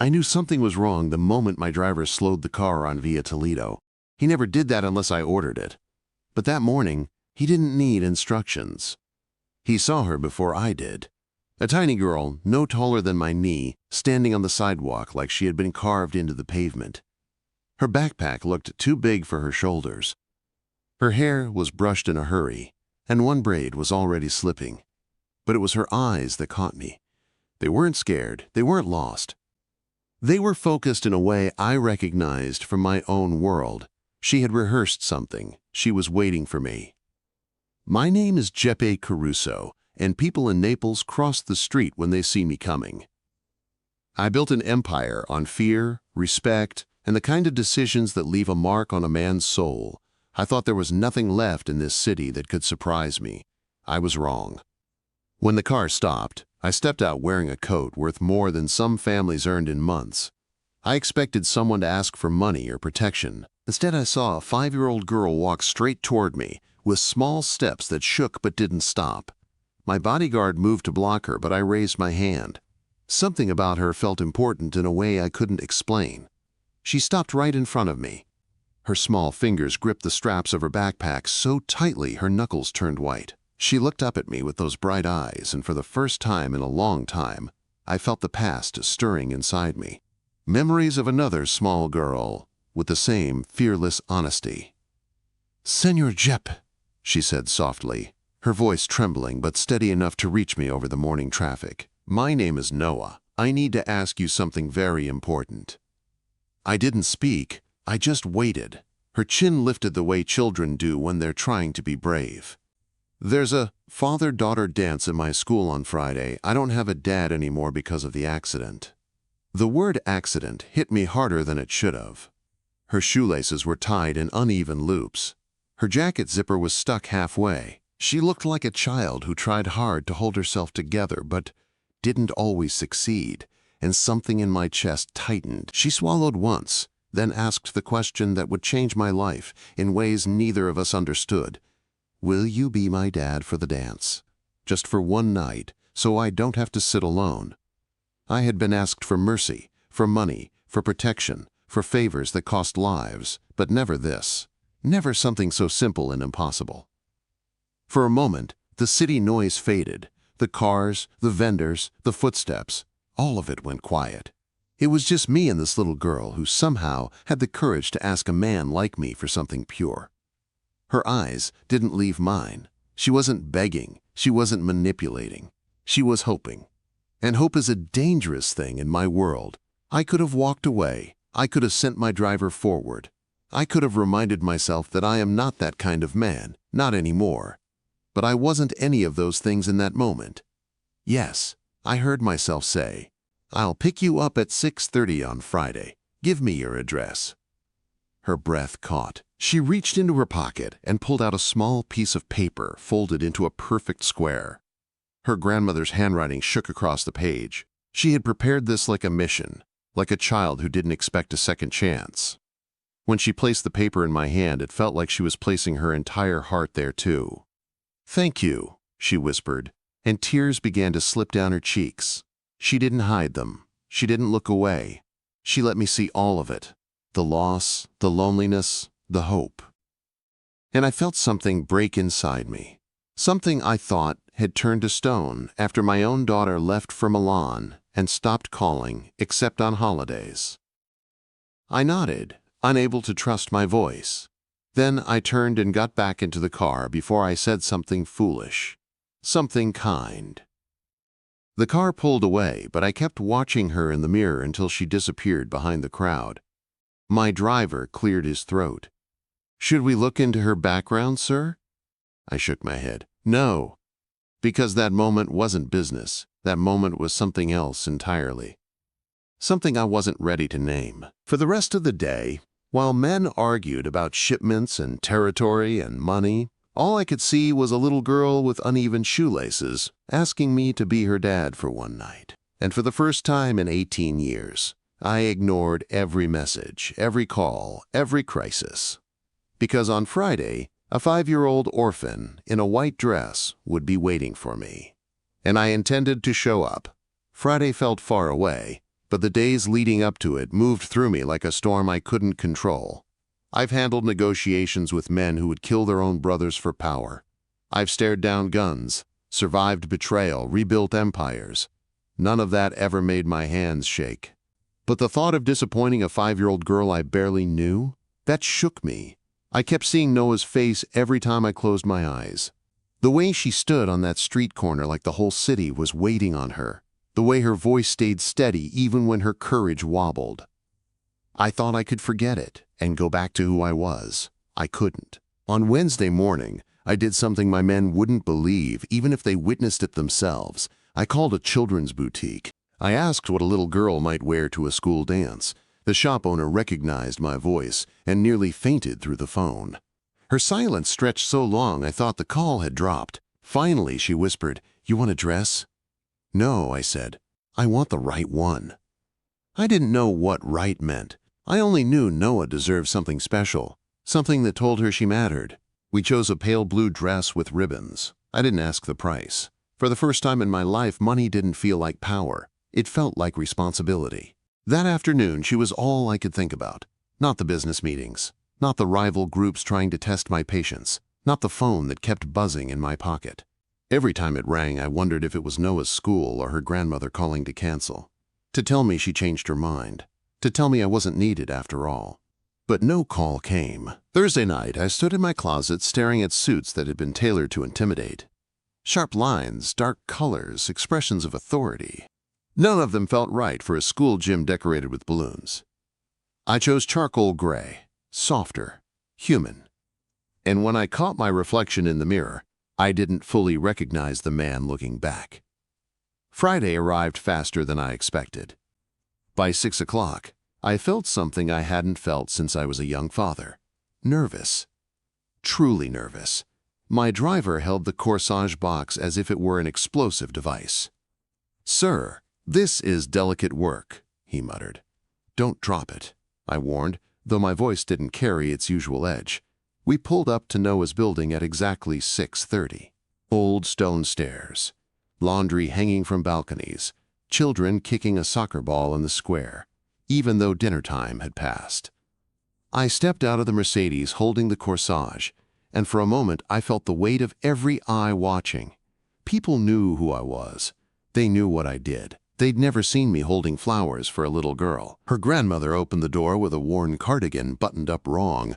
I knew something was wrong the moment my driver slowed the car on Via Toledo. He never did that unless I ordered it. But that morning, he didn't need instructions. He saw her before I did. A tiny girl, no taller than my knee, standing on the sidewalk like she had been carved into the pavement. Her backpack looked too big for her shoulders. Her hair was brushed in a hurry, and one braid was already slipping. But it was her eyes that caught me. They weren't scared, they weren't lost. They were focused in a way I recognized from my own world. She had rehearsed something. She was waiting for me. My name is Jeppe Caruso, and people in Naples cross the street when they see me coming. I built an empire on fear, respect, and the kind of decisions that leave a mark on a man's soul. I thought there was nothing left in this city that could surprise me. I was wrong. When the car stopped, I stepped out wearing a coat worth more than some families earned in months. I expected someone to ask for money or protection. Instead, I saw a 5-year-old girl walk straight toward me, with small steps that shook but didn't stop. My bodyguard moved to block her, but I raised my hand. Something about her felt important in a way I couldn't explain. She stopped right in front of me. Her small fingers gripped the straps of her backpack so tightly her knuckles turned white. She looked up at me with those bright eyes, and for the first time in a long time, I felt the past stirring inside me. Memories of another small girl with the same fearless honesty. "Senor Jeppe," she said softly, her voice trembling but steady enough to reach me over the morning traffic. "My name is Noah. I need to ask you something very important." I didn't speak, I just waited. Her chin lifted the way children do when they're trying to be brave. "There's a father-daughter dance at my school on Friday. I don't have a dad anymore because of the accident." The word accident hit me harder than it should have. Her shoelaces were tied in uneven loops. Her jacket zipper was stuck halfway. She looked like a child who tried hard to hold herself together but didn't always succeed, and something in my chest tightened. She swallowed once, then asked the question that would change my life in ways neither of us understood. "Will you be my dad for the dance? Just for one night, so I don't have to sit alone." I had been asked for mercy, for money, for protection, for favors that cost lives, but never this. Never something so simple and impossible. For a moment, the city noise faded. The cars, the vendors, the footsteps, all of it went quiet. It was just me and this little girl who somehow had the courage to ask a man like me for something pure. Her eyes didn't leave mine. She wasn't begging. She wasn't manipulating. She was hoping. And hope is a dangerous thing in my world. I could have walked away. I could have sent my driver forward. I could have reminded myself that I am not that kind of man, not anymore. But I wasn't any of those things in that moment. Yes, I heard myself say, "I'll pick you up at 6:30 on Friday. Give me your address." Her breath caught. She reached into her pocket and pulled out a small piece of paper folded into a perfect square. Her grandmother's handwriting shook across the page. She had prepared this like a mission, like a child who didn't expect a second chance. When she placed the paper in my hand, it felt like she was placing her entire heart there too. "Thank you," she whispered, and tears began to slip down her cheeks. She didn't hide them. She didn't look away. She let me see all of it. The loss, the loneliness, the hope. And I felt something break inside me. Something I thought had turned to stone after my own daughter left for Milan and stopped calling except on holidays. I nodded, unable to trust my voice. Then I turned and got back into the car before I said something foolish, something kind. The car pulled away, but I kept watching her in the mirror until she disappeared behind the crowd. My driver cleared his throat. "Should we look into her background, sir?" I shook my head. "No, because that moment wasn't business. That moment was something else entirely. Something I wasn't ready to name." For the rest of the day, while men argued about shipments and territory and money, all I could see was a little girl with uneven shoelaces asking me to be her dad for one night. And for the first time in 18 years, I ignored every message, every call, every crisis. Because on Friday, a 5-year-old orphan in a white dress would be waiting for me. And I intended to show up. Friday felt far away, but the days leading up to it moved through me like a storm I couldn't control. I've handled negotiations with men who would kill their own brothers for power. I've stared down guns, survived betrayal, rebuilt empires. None of that ever made my hands shake. But the thought of disappointing a 5-year-old girl I barely knew, that shook me. I kept seeing Noah's face every time I closed my eyes. The way she stood on that street corner like the whole city was waiting on her. The way her voice stayed steady even when her courage wobbled. I thought I could forget it and go back to who I was. I couldn't. On Wednesday morning, I did something my men wouldn't believe, even if they witnessed it themselves. I called a children's boutique. I asked what a little girl might wear to a school dance. The shop owner recognized my voice and nearly fainted through the phone. Her silence stretched so long I thought the call had dropped. Finally, she whispered, "You want a dress?" "No," I said. "I want the right one." I didn't know what right meant. I only knew Noah deserved something special, something that told her she mattered. We chose a pale blue dress with ribbons. I didn't ask the price. For the first time in my life, money didn't feel like power. It felt like responsibility. That afternoon, she was all I could think about. Not the business meetings, not the rival groups trying to test my patience, not the phone that kept buzzing in my pocket. Every time it rang, I wondered if it was Noah's school or her grandmother calling to cancel, to tell me she changed her mind, to tell me I wasn't needed after all. But no call came. Thursday night, I stood in my closet staring at suits that had been tailored to intimidate. Sharp lines, dark colors, expressions of authority. None of them felt right for a school gym decorated with balloons. I chose charcoal gray, softer, human. And when I caught my reflection in the mirror, I didn't fully recognize the man looking back. Friday arrived faster than I expected. By 6 o'clock, I felt something I hadn't felt since I was a young father. Nervous. Truly nervous. My driver held the corsage box as if it were an explosive device. "Sir, this is delicate work," he muttered. "Don't drop it," I warned, though my voice didn't carry its usual edge. We pulled up to Noah's building at exactly 6:30. Old stone stairs, laundry hanging from balconies, children kicking a soccer ball in the square, even though dinner time had passed. I stepped out of the Mercedes holding the corsage, and for a moment I felt the weight of every eye watching. People knew who I was. They knew what I did. They'd never seen me holding flowers for a little girl. Her grandmother opened the door with a worn cardigan buttoned up wrong.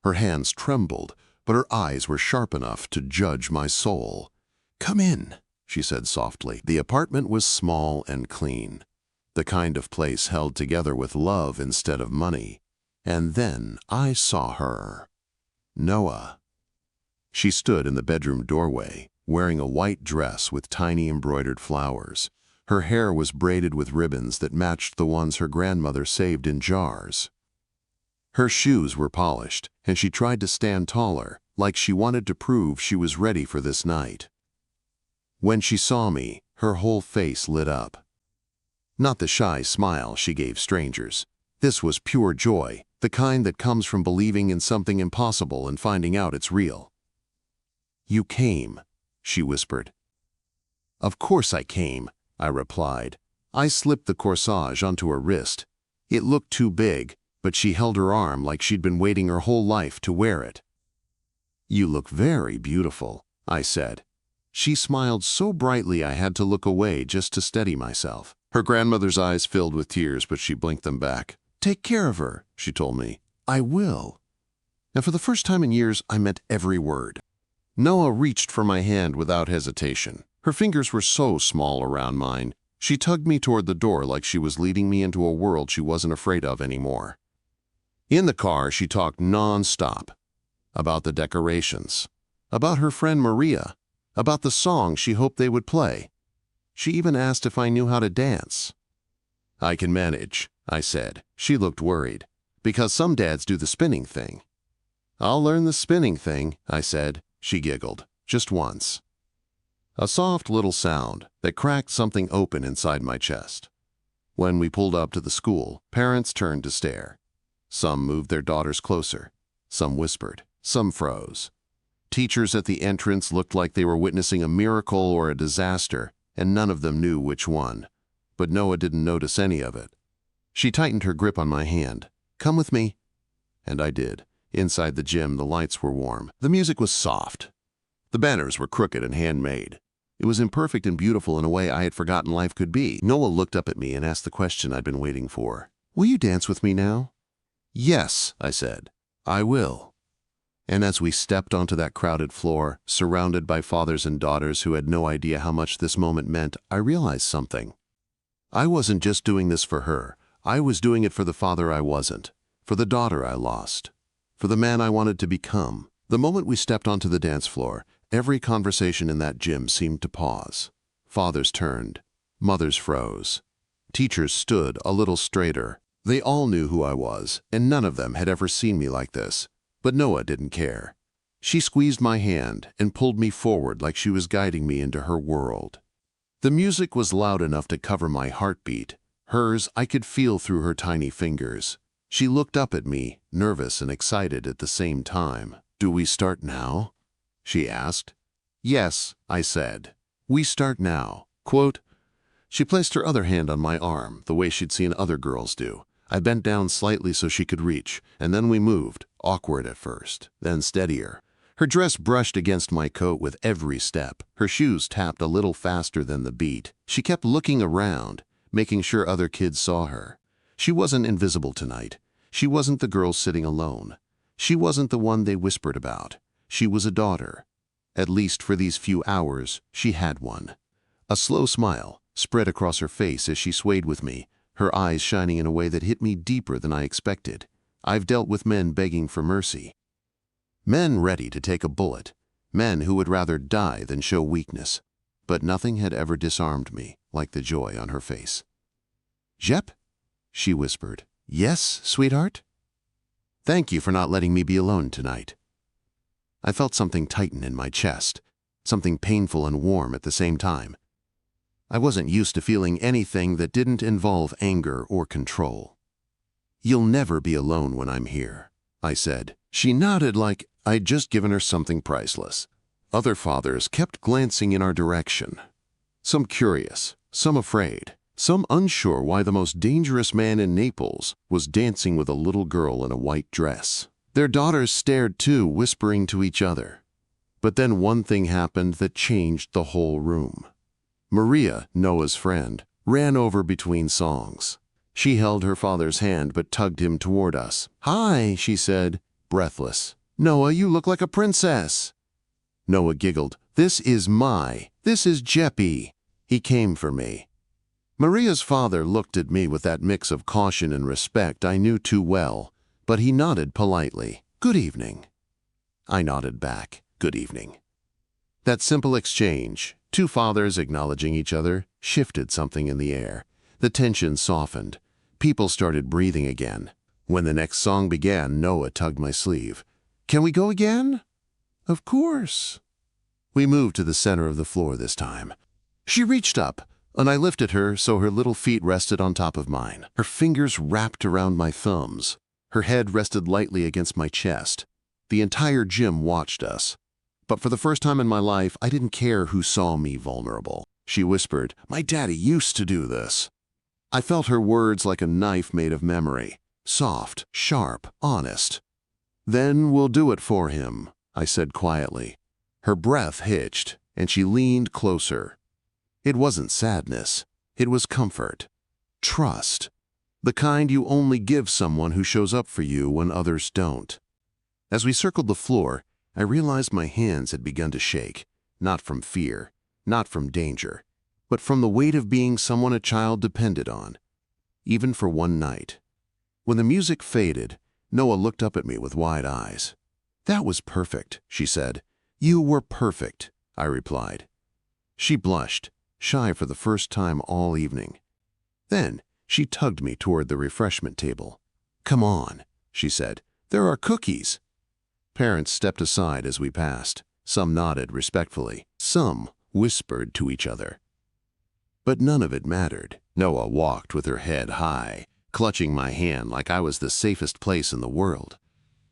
Her hands trembled, but her eyes were sharp enough to judge my soul. "Come in," she said softly. The apartment was small and clean, the kind of place held together with love instead of money. And then I saw her. Noah. She stood in the bedroom doorway, wearing a white dress with tiny embroidered flowers. Her hair was braided with ribbons that matched the ones her grandmother saved in jars. Her shoes were polished, and she tried to stand taller, like she wanted to prove she was ready for this night. When she saw me, her whole face lit up. Not the shy smile she gave strangers. This was pure joy, the kind that comes from believing in something impossible and finding out it's real. "You came," she whispered. "Of course I came," I replied. I slipped the corsage onto her wrist. It looked too big, but she held her arm like she'd been waiting her whole life to wear it. "You look very beautiful," I said. She smiled so brightly I had to look away just to steady myself. Her grandmother's eyes filled with tears, but she blinked them back. "Take care of her," she told me. "I will." And for the first time in years, I meant every word. Noah reached for my hand without hesitation. Her fingers were so small around mine. She tugged me toward the door like she was leading me into a world she wasn't afraid of anymore. In the car, she talked non-stop. About the decorations. About her friend Maria. About the song she hoped they would play. She even asked if I knew how to dance. "I can manage," I said. She looked worried. "Because some dads do the spinning thing." "I'll learn the spinning thing," I said. She giggled. Just once. A soft little sound that cracked something open inside my chest. When we pulled up to the school, parents turned to stare. Some moved their daughters closer. Some whispered. Some froze. Teachers at the entrance looked like they were witnessing a miracle or a disaster, and none of them knew which one. But Noah didn't notice any of it. She tightened her grip on my hand. "Come with me." And I did. Inside the gym, the lights were warm. The music was soft. The banners were crooked and handmade. It was imperfect and beautiful in a way I had forgotten life could be. Noah looked up at me and asked the question I'd been waiting for. "Will you dance with me now?" "Yes," I said. "I will." And as we stepped onto that crowded floor, surrounded by fathers and daughters who had no idea how much this moment meant, I realized something. I wasn't just doing this for her. I was doing it for the father I wasn't, for the daughter I lost, for the man I wanted to become. The moment we stepped onto the dance floor, every conversation in that gym seemed to pause. Fathers turned. Mothers froze. Teachers stood a little straighter. They all knew who I was, and none of them had ever seen me like this. But Noah didn't care. She squeezed my hand and pulled me forward like she was guiding me into her world. The music was loud enough to cover my heartbeat. Hers I could feel through her tiny fingers. She looked up at me, nervous and excited at the same time. "Do we start now?" she asked. "Yes," I said. "We start now." Quote. She placed her other hand on my arm, the way she'd seen other girls do. I bent down slightly so she could reach, and then we moved, awkward at first, then steadier. Her dress brushed against my coat with every step. Her shoes tapped a little faster than the beat. She kept looking around, making sure other kids saw her. She wasn't invisible tonight. She wasn't the girl sitting alone. She wasn't the one they whispered about. She was a daughter. At least for these few hours, she had one. A slow smile spread across her face as she swayed with me, her eyes shining in a way that hit me deeper than I expected. I've dealt with men begging for mercy. Men ready to take a bullet. Men who would rather die than show weakness. But nothing had ever disarmed me like the joy on her face. "Jep?" she whispered. "Yes, sweetheart?" "Thank you for not letting me be alone tonight." I felt something tighten in my chest, something painful and warm at the same time. I wasn't used to feeling anything that didn't involve anger or control. "You'll never be alone when I'm here," I said. She nodded like I'd just given her something priceless. Other fathers kept glancing in our direction. Some curious, some afraid, some unsure why the most dangerous man in Naples was dancing with a little girl in a white dress. Their daughters stared too, whispering to each other. But then one thing happened that changed the whole room. Maria, Noah's friend, ran over between songs. She held her father's hand but tugged him toward us. "Hi," she said, breathless. "Noah, you look like a princess." Noah giggled. This is Jeppy. He came for me." Maria's father looked at me with that mix of caution and respect I knew too well, but he nodded politely. "Good evening." I nodded back. "Good evening." That simple exchange, two fathers acknowledging each other, shifted something in the air. The tension softened. People started breathing again. When the next song began, Noah tugged my sleeve. "Can we go again?" "Of course." We moved to the center of the floor this time. She reached up, and I lifted her so her little feet rested on top of mine. Her fingers wrapped around my thumbs. Her head rested lightly against my chest. The entire gym watched us. But for the first time in my life, I didn't care who saw me vulnerable. She whispered, "My daddy used to do this." I felt her words like a knife made of memory. Soft, sharp, honest. "Then we'll do it for him," I said quietly. Her breath hitched, and she leaned closer. It wasn't sadness. It was comfort. Trust. The kind you only give someone who shows up for you when others don't. As we circled the floor, I realized my hands had begun to shake, not from fear, not from danger, but from the weight of being someone a child depended on, even for one night. When the music faded, Noah looked up at me with wide eyes. "That was perfect," she said. "You were perfect," I replied. She blushed, shy for the first time all evening. Then she tugged me toward the refreshment table. "Come on," she said. "There are cookies." Parents stepped aside as we passed. Some nodded respectfully. Some whispered to each other. But none of it mattered. Noah walked with her head high, clutching my hand like I was the safest place in the world.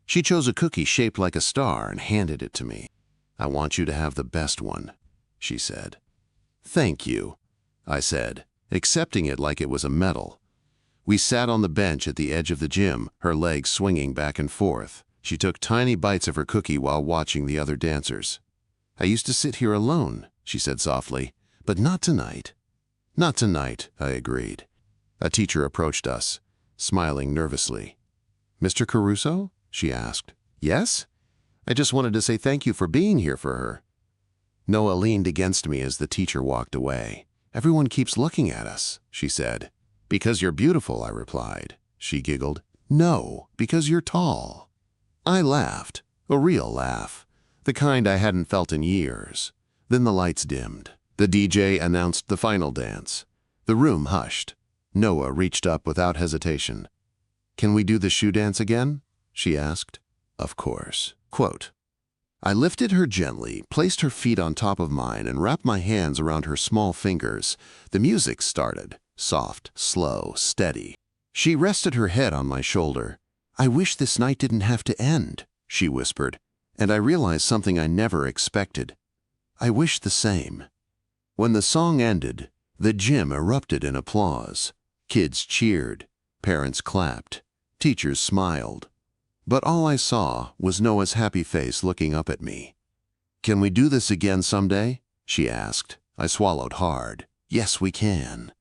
She chose a cookie shaped like a star and handed it to me. "I want you to have the best one," she said. "Thank you," I said, accepting it like it was a medal. We sat on the bench at the edge of the gym, her legs swinging back and forth. She took tiny bites of her cookie while watching the other dancers. "I used to sit here alone," she said softly, "but not tonight." "Not tonight," I agreed. A teacher approached us, smiling nervously. "Mr. Caruso?" she asked. "Yes? I just wanted to say thank you for being here for her." Noah leaned against me as the teacher walked away. "Everyone keeps looking at us," she said. "Because you're beautiful," I replied. She giggled. "No, because you're tall." I laughed, a real laugh, the kind I hadn't felt in years. Then the lights dimmed. The DJ announced the final dance. The room hushed. Noah reached up without hesitation. "Can we do the shoe dance again?" she asked. "Of course." Quote, I lifted her gently, placed her feet on top of mine, and wrapped my hands around her small fingers. The music started, soft, slow, steady. She rested her head on my shoulder. "I wish this night didn't have to end," she whispered, and I realized something I never expected. I wish the same. When the song ended, the gym erupted in applause. Kids cheered, parents clapped, teachers smiled. But all I saw was Noah's happy face looking up at me. "Can we do this again someday?" she asked. I swallowed hard. "Yes, we can."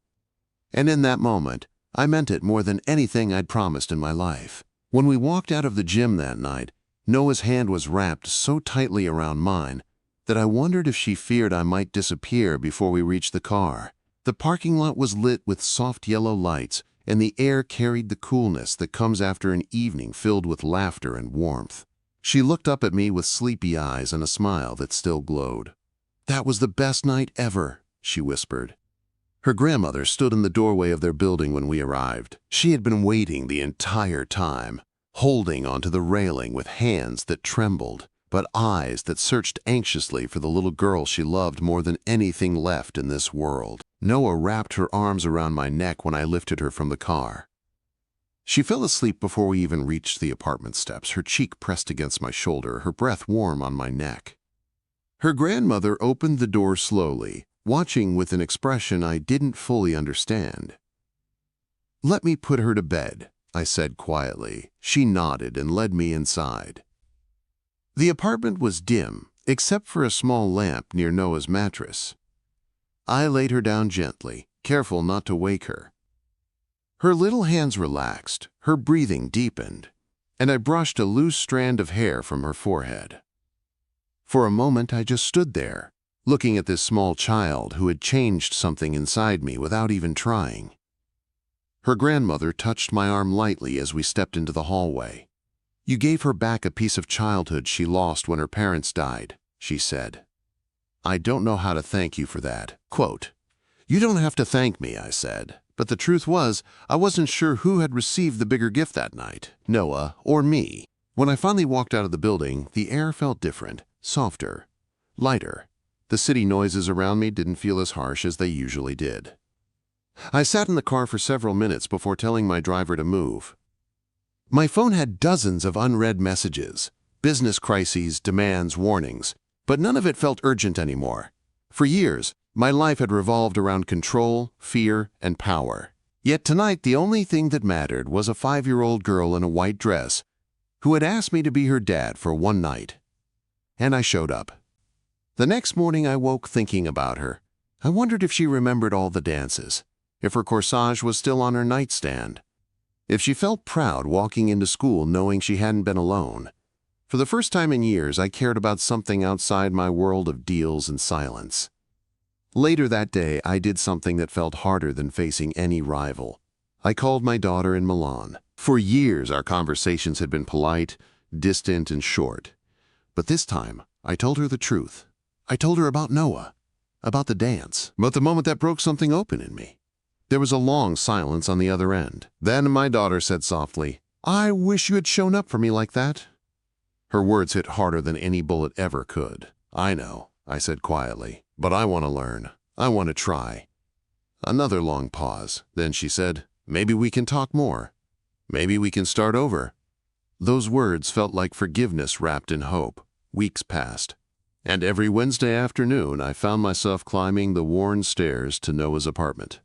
And in that moment, I meant it more than anything I'd promised in my life. When we walked out of the gym that night, Noah's hand was wrapped so tightly around mine that I wondered if she feared I might disappear before we reached the car. The parking lot was lit with soft yellow lights, and the air carried the coolness that comes after an evening filled with laughter and warmth. She looked up at me with sleepy eyes and a smile that still glowed. "That was the best night ever," she whispered. Her grandmother stood in the doorway of their building when we arrived. She had been waiting the entire time, holding onto the railing with hands that trembled, but eyes that searched anxiously for the little girl she loved more than anything left in this world. Noah wrapped her arms around my neck when I lifted her from the car. She fell asleep before we even reached the apartment steps, her cheek pressed against my shoulder, her breath warm on my neck. Her grandmother opened the door slowly, watching with an expression I didn't fully understand. "Let me put her to bed," I said quietly. She nodded and led me inside. The apartment was dim, except for a small lamp near Noah's mattress. I laid her down gently, careful not to wake her. Her little hands relaxed, her breathing deepened, and I brushed a loose strand of hair from her forehead. For a moment I just stood there, looking at this small child who had changed something inside me without even trying. Her grandmother touched my arm lightly as we stepped into the hallway. "You gave her back a piece of childhood she lost when her parents died," she said. "I don't know how to thank you for that." Quote, "You don't have to thank me," I said. But the truth was, I wasn't sure who had received the bigger gift that night, Noah or me. When I finally walked out of the building, the air felt different, softer, lighter. The city noises around me didn't feel as harsh as they usually did. I sat in the car for several minutes before telling my driver to move. My phone had dozens of unread messages, business crises, demands, warnings, but none of it felt urgent anymore. For years, my life had revolved around control, fear, and power. Yet tonight, the only thing that mattered was a 5-year-old girl in a white dress who had asked me to be her dad for one night. And I showed up. The next morning, I woke thinking about her. I wondered if she remembered all the dances, if her corsage was still on her nightstand, if she felt proud walking into school knowing she hadn't been alone. For the first time in years, I cared about something outside my world of deals and silence. Later that day, I did something that felt harder than facing any rival. I called my daughter in Milan. For years, our conversations had been polite, distant, and short. But this time, I told her the truth. I told her about Noah, about the dance. But the moment that broke something open in me. There was a long silence on the other end. Then my daughter said softly, "I wish you had shown up for me like that." Her words hit harder than any bullet ever could. "I know," I said quietly, "but I want to learn. I want to try." Another long pause. Then she said, "Maybe we can talk more. Maybe we can start over." Those words felt like forgiveness wrapped in hope. Weeks passed, and every Wednesday afternoon I found myself climbing the worn stairs to Noah's apartment.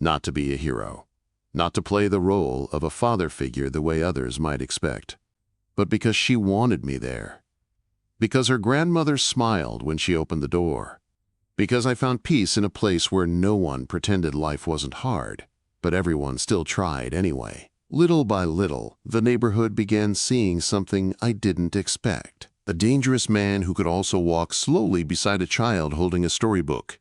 Not to be a hero, not to play the role of a father figure the way others might expect, but because she wanted me there. Because her grandmother smiled when she opened the door. Because I found peace in a place where no one pretended life wasn't hard, but everyone still tried anyway. Little by little, the neighborhood began seeing something I didn't expect. A dangerous man who could also walk slowly beside a child holding a storybook.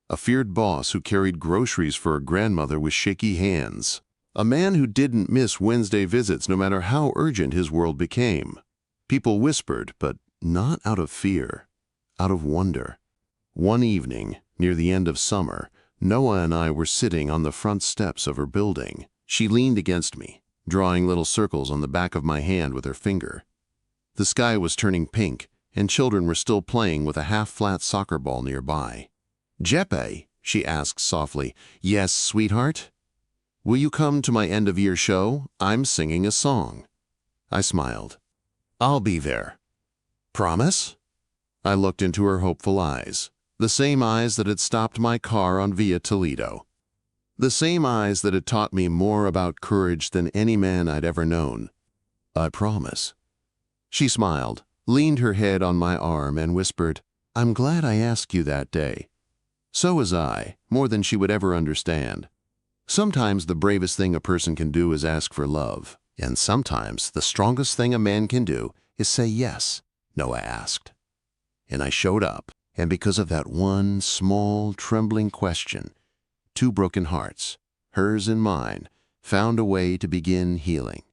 A feared boss who carried groceries for a grandmother with shaky hands. A man who didn't miss Wednesday visits no matter how urgent his world became. People whispered, but not out of fear, out of wonder. One evening, near the end of summer, Noah and I were sitting on the front steps of her building. She leaned against me, drawing little circles on the back of my hand with her finger. The sky was turning pink, and children were still playing with a half-flat soccer ball nearby. "Jeppe," she asked softly. "Yes, sweetheart? Will you come to my end-of-year show? I'm singing a song." I smiled. "I'll be there." "Promise?" I looked into her hopeful eyes, the same eyes that had stopped my car on Via Toledo. The same eyes that had taught me more about courage than any man I'd ever known. "I promise." She smiled, leaned her head on my arm, and whispered, "I'm glad I asked you that day." So was I, more than she would ever understand. Sometimes the bravest thing a person can do is ask for love, and sometimes the strongest thing a man can do is say yes, Noah asked. And I showed up, and because of that one small, trembling question, 2 broken hearts, hers and mine, found a way to begin healing.